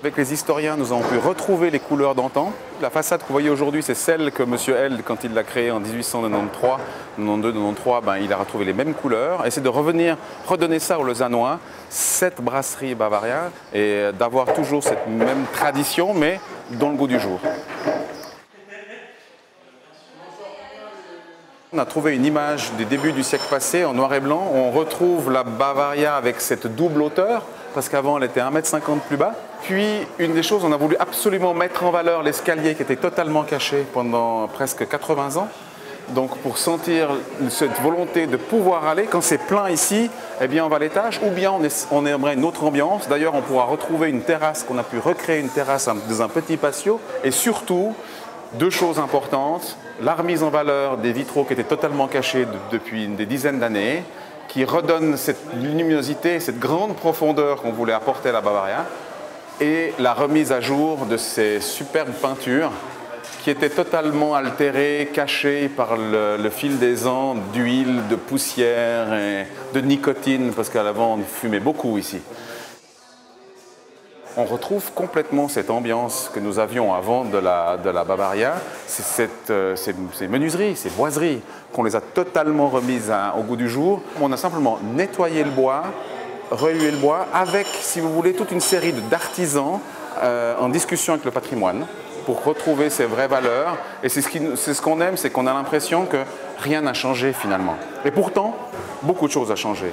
Avec les historiens, nous avons pu retrouver les couleurs d'antan. La façade que vous voyez aujourd'hui, c'est celle que M. Held, quand il l'a créée en 1893, 92-93, il a retrouvé les mêmes couleurs. Et c'est de revenir redonner ça aux Lausannois, cette brasserie Bavaria, et d'avoir toujours cette même tradition, mais dans le goût du jour. On a trouvé une image du début du siècle passé en noir et blanc, où on retrouve la Bavaria avec cette double hauteur, parce qu'avant elle était 1,50 m plus bas. Puis, une des choses, on a voulu absolument mettre en valeur l'escalier qui était totalement caché pendant presque 80 ans. Donc, pour sentir cette volonté de pouvoir aller, quand c'est plein ici, eh bien, on va à l'étage, ou bien on aimerait une autre ambiance. D'ailleurs, on pourra retrouver une terrasse, qu'on a pu recréer une terrasse dans un petit patio. Et surtout, deux choses importantes, la remise en valeur des vitraux qui étaient totalement cachés depuis des dizaines d'années, qui redonnent cette luminosité, cette grande profondeur qu'on voulait apporter à la Bavaria, et la remise à jour de ces superbes peintures qui étaient totalement altérées, cachées par le fil des ans d'huile, de poussière et de nicotine, parce qu'à l'avant on fumait beaucoup ici. On retrouve complètement cette ambiance que nous avions avant de la Bavaria, ces menuiseries, ces boiseries, qu'on les a totalement remises au goût du jour. On a simplement nettoyé le bois, relué le bois, avec, si vous voulez, toute une série d'artisans en discussion avec le patrimoine pour retrouver ses vraies valeurs. Et c'est ce qu'on aime, c'est qu'on a l'impression que rien n'a changé finalement. Et pourtant, beaucoup de choses ont changé.